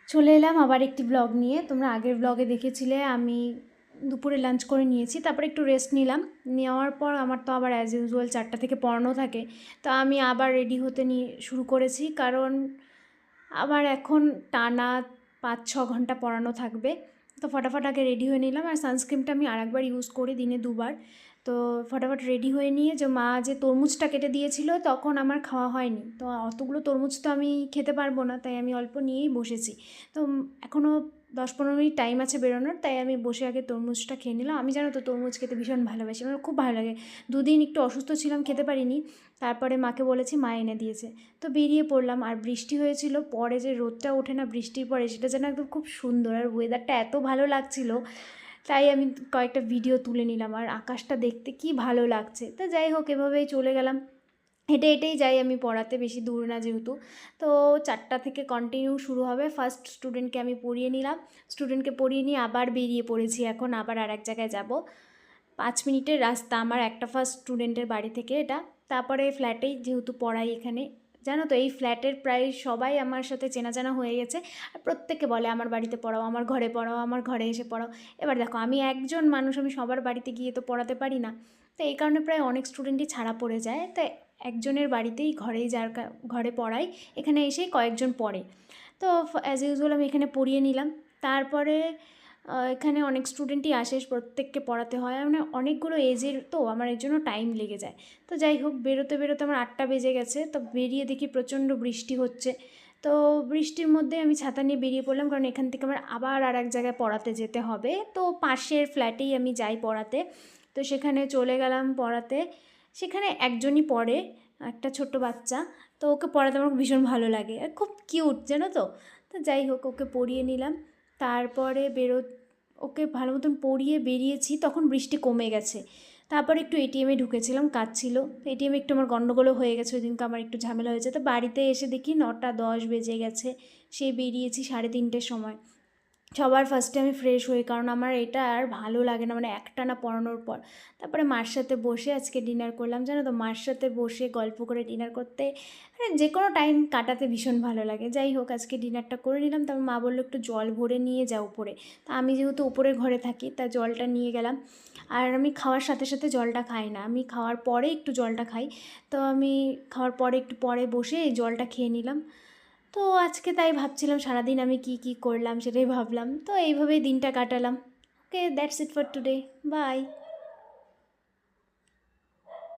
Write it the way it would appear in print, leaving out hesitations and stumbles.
চলে এলাম আবার একটি ব্লগ নিয়ে। তোমরা আগের ব্লগে দেখেছিলে আমি দুপুরে লাঞ্চ করে নিয়েছি, তারপরে একটু রেস্ট নিলাম। নেওয়ার পর আমার তো আবার অ্যাজ ইউজুয়াল 4টা থেকে পড়ানো থাকে, তো আমি আবার রেডি হতে শুরু করেছি, কারণ আবার এখন টানা 5-6 ঘন্টা পড়ানো থাকবে। তো ফটাফট আগে রেডি হয়ে নিলাম। আর সানস্ক্রিনটা আমি আরেকবার ইউজ করি, দিনে 2বার। তো ফটাফট রেডি হয়ে নিয়ে মা যে তরমুজটা কেটে দিয়েছিল তখন আমার খাওয়া হয়নি, তো অতগুলো তরমুজ তো আমি খেতে পারবো না, তাই আমি অল্প নিয়েই বসেছি। তো এখনও 10-15 মিনিট টাইম আছে বেরোনোর, তাই আমি বসে আগে তরমুজটা খেয়ে নিলাম। আমি জানো তো তরমুজ খেতে ভীষণ ভালোবাসি, আমার খুব ভালো লাগে। 2 দিন একটু অসুস্থ ছিলাম, খেতে পারিনি, তারপরে মাকে বলেছি, মা এনে দিয়েছে। তো বেরিয়ে পড়লাম। আর বৃষ্টি হয়েছিল, পরে যে রোদটা ওঠে না বৃষ্টির পরে, সেটা যেন একদম খুব সুন্দর, আর ওয়েদারটা এত ভালো লাগছিল, তাই আমি কয়েকটা ভিডিও তুলে নিলাম। আর আকাশটা দেখতে কি ভালো লাগছে। তো যাই হোক, এভাবেই চলে গেলাম। হেঁটে হেঁটেই যাই আমি পড়াতে, বেশি দূর না যেহেতু। তো 4টা থেকে কন্টিনিউ শুরু হবে। ফার্স্ট স্টুডেন্টকে আমি পড়িয়ে নিলাম, স্টুডেন্টকে পড়িয়ে নিয়ে আবার বেরিয়ে পড়েছি। এখন আবার আর এক জায়গায় যাব। 5 মিনিটের রাস্তা আমার একটা ফার্স্ট স্টুডেন্টের বাড়ি থেকে এটা। তারপরে ফ্ল্যাটেই যেহেতু পড়াই এখানে, জানো তো এই ফ্ল্যাটের প্রায় সবাই আমার সাথে চেনা জানা হয়ে গেছে। আর প্রত্যেকে বলে আমার বাড়িতে পড়াও, আমার ঘরে পড়াও, আমার ঘরে এসে পড়াও। এবার দেখো, আমি একজন মানুষ, আমি সবার বাড়িতে গিয়ে তো পড়াতে পারি না। তো এই কারণে প্রায় অনেক স্টুডেন্টই ছাড়া পড়ে যায়। তাই একজনের বাড়িতেই, ঘরেই যার ঘরে পড়াই, এখানে এসেই কয়েকজন পড়ে। তো অ্যাজ ইউজুয়াল আমি এখানে পড়িয়ে নিলাম। তারপরে এখানে অনেক স্টুডেন্টই আসে, প্রত্যেককে পড়াতে হয়, মানে অনেকগুলো এজের, তো আমার এর জন্য টাইম লেগে যায়। তো যাই হোক, বেরোতে বেরোতে আমার 8টা বেজে গেছে। তো বেরিয়ে দেখি প্রচণ্ড বৃষ্টি হচ্ছে। তো বৃষ্টির মধ্যে আমি ছাতা নিয়ে বেরিয়ে পড়লাম, কারণ এখান থেকে আমার আবার আর এক জায়গায় পড়াতে যেতে হবে। তো পাশের ফ্ল্যাটেই আমি যাই পড়াতে। তো সেখানে চলে গেলাম পড়াতে। সেখানে একজনই পড়ে, একটা ছোট্ট বাচ্চা। তো ওকে পড়াতে আমার ভীষণ ভালো লাগে, আর খুব কিউট, জানো তো। তো যাই হোক, ওকে পড়িয়ে নিলাম। তারপরে ওকে ভালো মতন পড়িয়ে বেরিয়েছি, তখন বৃষ্টি কমে গেছে। তারপর একটু এটিএমে ঢুকেছিলাম, কাজ ছিল। তো এটিএমে একটু আমার গণ্ডগোলও হয়ে গেছে, ওই দিনকে আমার একটু ঝামেলা হয়েছে। তো বাড়িতে এসে দেখি 9টা 10 বেজে গেছে। সেই বেরিয়েছি 3:30-র সময়। সবার ফার্স্টে আমি ফ্রেশ হই, কারণ আমার এটা আর ভালো লাগে না, মানে একটানা পড়ানোর পর। তারপরে মার সাথে বসে আজকে ডিনার করলাম। জানো তো, মার সাথে বসে গল্প করে ডিনার করতে, মানে যে কোনো টাইম কাটাতে ভীষণ ভালো লাগে। যাই হোক, আজকে ডিনারটা করে নিলাম। তারপর মা বললো একটু জল ভরে নিয়ে যাও উপরে। তা আমি যেহেতু উপরের ঘরে থাকি, তা জলটা নিয়ে গেলাম। আর আমি খাওয়ার সাথে সাথে জলটা খাই না, আমি খাওয়ার পরে একটু জলটা খাই। তো আমি খাওয়ার পরে একটু পরে বসে এই জলটা খেয়ে নিলাম। তো আজকে তাই ভাবছিলাম সারাদিন আমি কি কি করলাম, সেটাই ভাবলাম। তো এইভাবেই দিনটা কাটালাম। Okay, that's it for today. By.